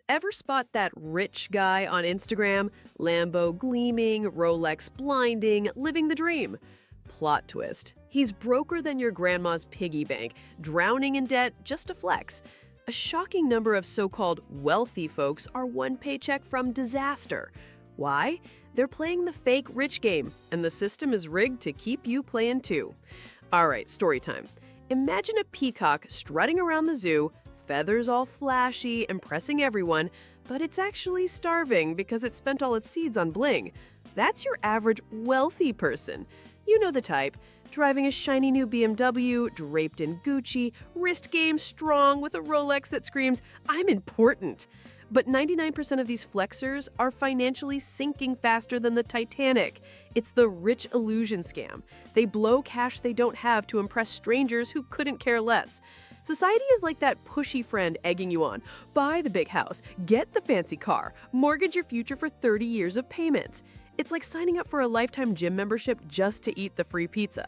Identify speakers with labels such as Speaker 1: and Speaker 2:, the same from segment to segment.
Speaker 1: Ever spot that rich guy on Instagram? Lambo gleaming, Rolex blinding, living the dream. Plot twist. He's broker than your grandma's piggy bank, drowning in debt just to flex. A shocking number of so-called wealthy folks are one paycheck from disaster. Why? They're playing the fake rich game, and the system is rigged to keep you playing too. All right, story time. Imagine a peacock strutting around the zoo, feathers all flashy, impressing everyone, but it's actually starving because it spent all its seeds on bling. That's your average wealthy person. You know the type. Driving a shiny new BMW, draped in Gucci, wrist game strong with a Rolex that screams, "I'm important." But 99% of these flexers are financially sinking faster than the Titanic. It's the rich illusion scam. They blow cash they don't have to impress strangers who couldn't care less. Society is like that pushy friend egging you on. Buy the big house, get the fancy car, mortgage your future for 30 years of payments. It's like signing up for a lifetime gym membership just to eat the free pizza.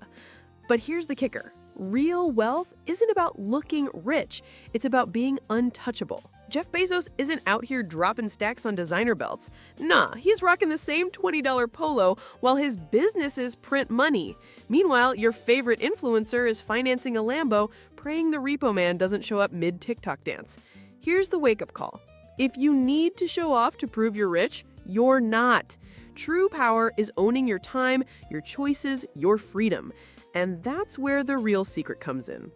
Speaker 1: But here's the kicker. Real wealth isn't about looking rich. It's about being untouchable. Jeff Bezos isn't out here dropping stacks on designer belts. Nah, he's rocking the same $20 polo while his businesses print money. Meanwhile, your favorite influencer is financing a Lambo, praying the repo man doesn't show up mid-TikTok dance. Here's the wake-up call. If you need to show off to prove you're rich, you're not. True power is owning your time, your choices, your freedom. And that's where the real secret comes in.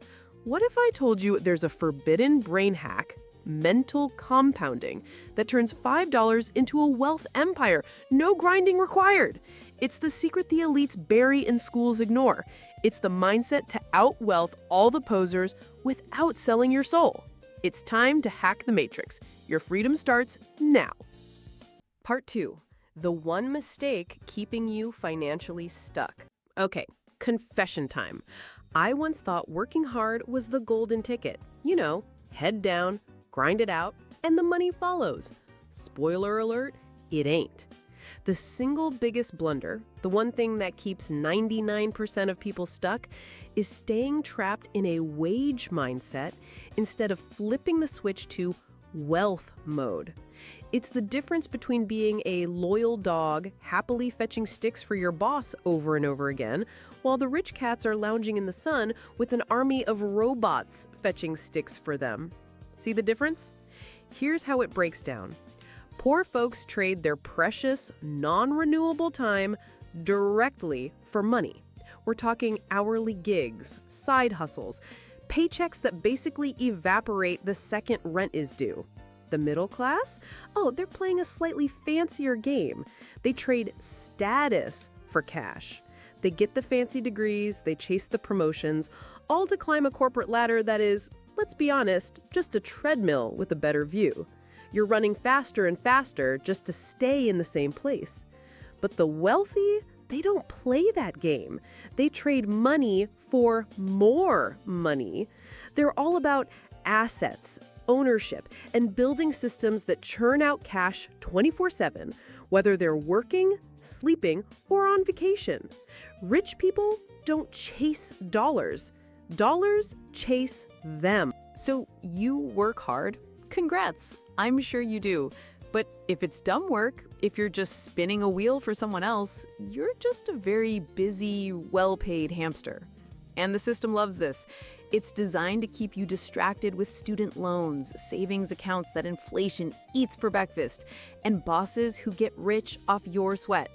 Speaker 1: What if I told you there's a forbidden brain hack, mental compounding, that turns $5 into a wealth empire? No grinding required. It's the secret the elites bury and schools ignore. It's the mindset to out-wealth all the posers without selling your soul. It's time to hack the matrix. Your freedom starts now. Part 2. The one mistake keeping you financially stuck. Okay, confession time. I once thought working hard was the golden ticket. You know, head down, grind it out, and the money follows. Spoiler alert, it ain't. The single biggest blunder, the one thing that keeps 99% of people stuck, is staying trapped in a wage mindset instead of flipping the switch to wealth mode. It's the difference between being a loyal dog, happily fetching sticks for your boss over and over again, while the rich cats are lounging in the sun with an army of robots fetching sticks for them. See the difference? Here's how it breaks down. Poor folks trade their precious, non-renewable time directly for money. We're talking hourly gigs, side hustles, paychecks that basically evaporate the second rent is due. The middle class? Oh, they're playing a slightly fancier game. They trade status for cash. They get the fancy degrees, they chase the promotions, all to climb a corporate ladder that is, let's be honest, just a treadmill with a better view. You're running faster and faster just to stay in the same place. But the wealthy, they don't play that game. They trade money for more money. They're all about assets, ownership, and building systems that churn out cash 24/7, whether they're working, sleeping, or on vacation. Rich people don't chase dollars. Dollars chase them.
Speaker 2: So you work hard? Congrats, I'm sure you do. But if it's dumb work, if you're just spinning a wheel for someone else, you're just a very busy, well-paid hamster. And the system loves this. It's designed to keep you distracted with student loans, savings accounts that inflation eats for breakfast, and bosses who get rich off your sweat.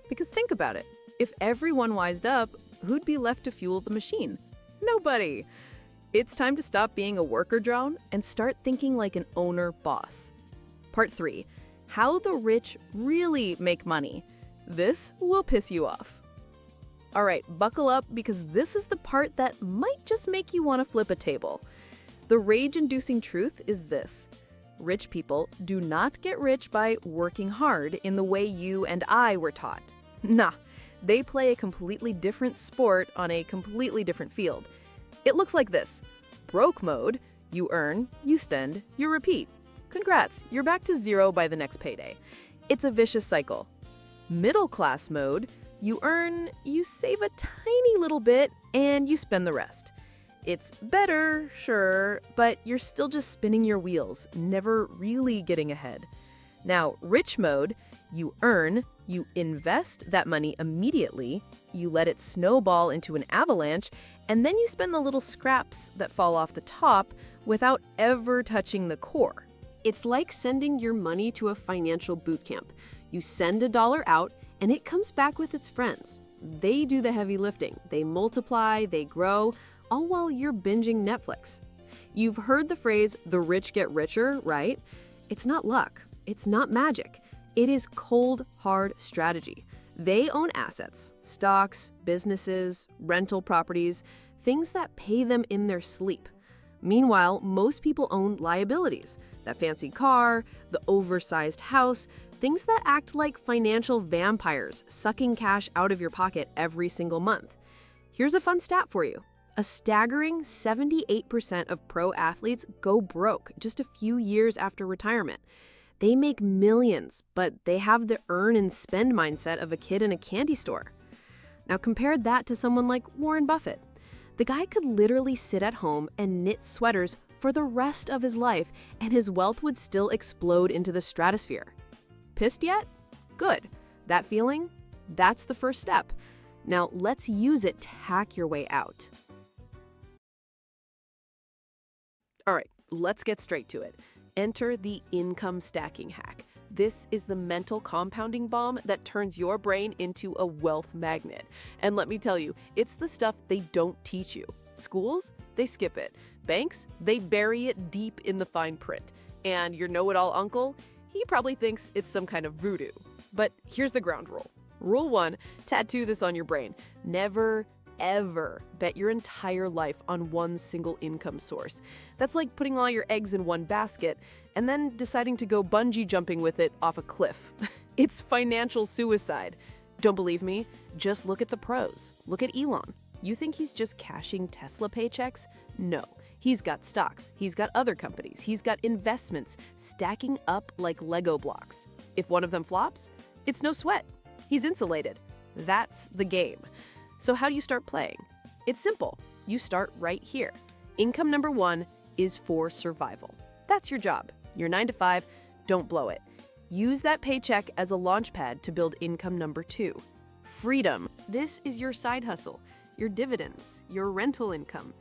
Speaker 2: Because think about it. If everyone wised up, who'd be left to fuel the machine? Nobody. It's time to stop being a worker drone and start thinking like an owner boss. Part 3. How the rich really make money. This will piss you off. All right, buckle up because this is the part that might just make you want to flip a table. The rage-inducing truth is this. Rich people do not get rich by working hard in the way you and I were taught. Nah, they play a completely different sport on a completely different field. It looks like this. Broke mode, you earn, you spend, you repeat. Congrats, you're back to zero by the next payday. It's a vicious cycle. Middle class mode, you earn, you save a tiny little bit, and you spend the rest. It's better, sure, but you're still just spinning your wheels, never really getting ahead. Now, rich mode, you earn, you invest that money immediately, you let it snowball into an avalanche, and then you spend the little scraps that fall off the top without ever touching the core.
Speaker 1: It's like sending your money to a financial boot camp. You send $1 out, and it comes back with its friends. They do the heavy lifting. They multiply, they grow, all while you're binging Netflix. You've heard the phrase, the rich get richer, right? It's not luck. It's not magic. It is cold, hard strategy. They own assets, stocks, businesses, rental properties, things that pay them in their sleep. Meanwhile, most people own liabilities, that fancy car, the oversized house, things that act like financial vampires, sucking cash out of your pocket every single month. Here's a fun stat for you. A staggering 78% of pro athletes go broke just a few years after retirement. They make millions, but they have the earn and spend mindset of a kid in a candy store. Now compare that to someone like Warren Buffett. The guy could literally sit at home and knit sweaters for the rest of his life, and his wealth would still explode into the stratosphere. Pissed yet? Good. That feeling? That's the first step. Now let's use it to hack your way out. All right, let's get straight to it. Enter the income stacking hack. This is the mental compounding bomb that turns your brain into a wealth magnet. And let me tell you, it's the stuff they don't teach you. Schools, they skip it. Banks, they bury it deep in the fine print. And your know-it-all uncle, he probably thinks it's some kind of voodoo. But here's the ground rule. Rule 1, tattoo this on your brain. Never, ever bet your entire life on one single income source. That's like putting all your eggs in one basket and then deciding to go bungee jumping with it off a cliff. It's financial suicide. Don't believe me? Just look at the pros. Look at Elon. You think he's just cashing Tesla paychecks? No. He's got stocks. He's got other companies. He's got investments stacking up like Lego blocks. If one of them flops, it's no sweat. He's insulated. That's the game. So how do you start playing? It's simple. You start right here. Income number 1 is for survival. That's your job. Your 9 to 5, don't blow it. Use that paycheck as a launch pad to build income number 2. Freedom. This is your side hustle, your dividends, your rental income.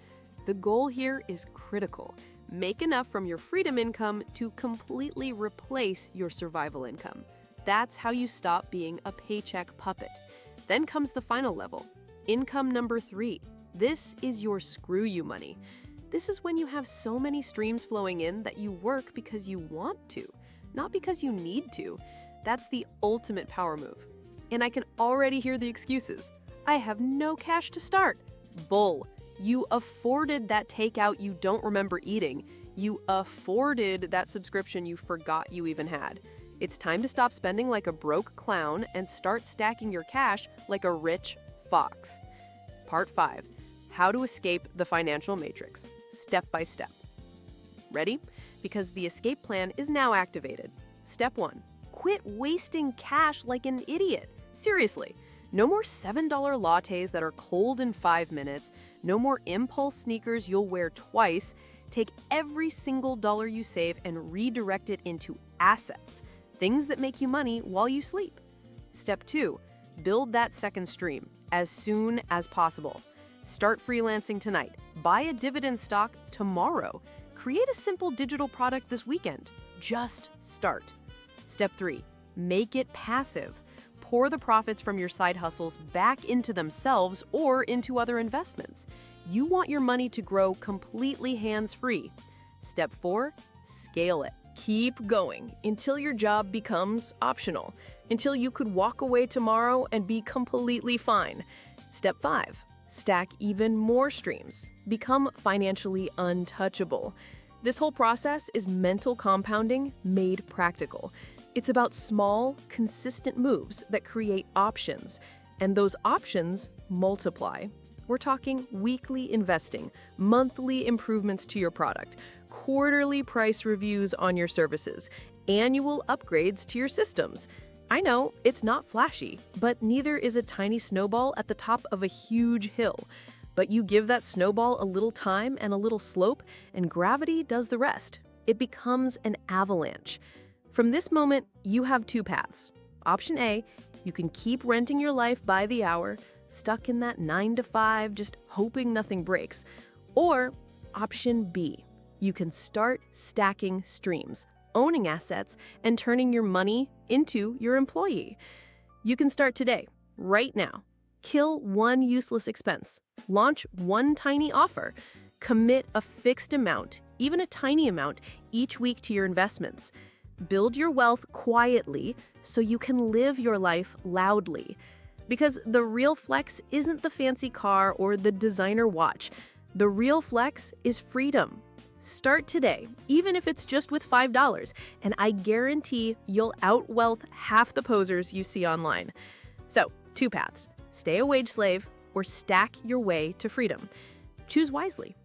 Speaker 1: The goal here is critical. Make enough from your freedom income to completely replace your survival income. That's how you stop being a paycheck puppet. Then comes the final level. Income number 3. This is your screw you money. This is when you have so many streams flowing in that you work because you want to, not because you need to. That's the ultimate power move. And I can already hear the excuses. I have no cash to start. Bull. You afforded that takeout you don't remember eating. You afforded that subscription you forgot you even had. It's time to stop spending like a broke clown and start stacking your cash like a rich fox. Part 5. How to escape the financial matrix, step by step. Ready? Because the escape plan is now activated. Step 1. Quit wasting cash like an idiot. Seriously. No more $7 lattes that are cold in 5 minutes. No more impulse sneakers you'll wear twice. Take every single dollar you save and redirect it into assets, things that make you money while you sleep. Step 2. Build that second stream as soon as possible. Start freelancing tonight. Buy a dividend stock tomorrow. Create a simple digital product this weekend. Just start. Step 3. Make it passive. Pour the profits from your side hustles back into themselves or into other investments. You want your money to grow completely hands-free. Step 4. Scale it. Keep going until your job becomes optional, until you could walk away tomorrow and be completely fine. Step 5. Stack even more streams. Become financially untouchable. This whole process is mental compounding made practical. It's about small, consistent moves that create options, and those options multiply. We're talking weekly investing, monthly improvements to your product, quarterly price reviews on your services, annual upgrades to your systems. I know, it's not flashy, but neither is a tiny snowball at the top of a huge hill. But you give that snowball a little time and a little slope, and gravity does the rest. It becomes an avalanche. From this moment, you have two paths. Option A, you can keep renting your life by the hour, stuck in that 9 to 5, just hoping nothing breaks. Or option B, you can start stacking streams, owning assets, and turning your money into your employee. You can start today, right now. Kill one useless expense. Launch one tiny offer. Commit a fixed amount, even a tiny amount, each week to your investments. Build your wealth quietly so you can live your life loudly. Because the real flex isn't the fancy car or the designer watch. The real flex is freedom. Start today, even if it's just with $5, and I guarantee you'll outwealth half the posers you see online. So, two paths. Stay a wage slave or stack your way to freedom. Choose wisely.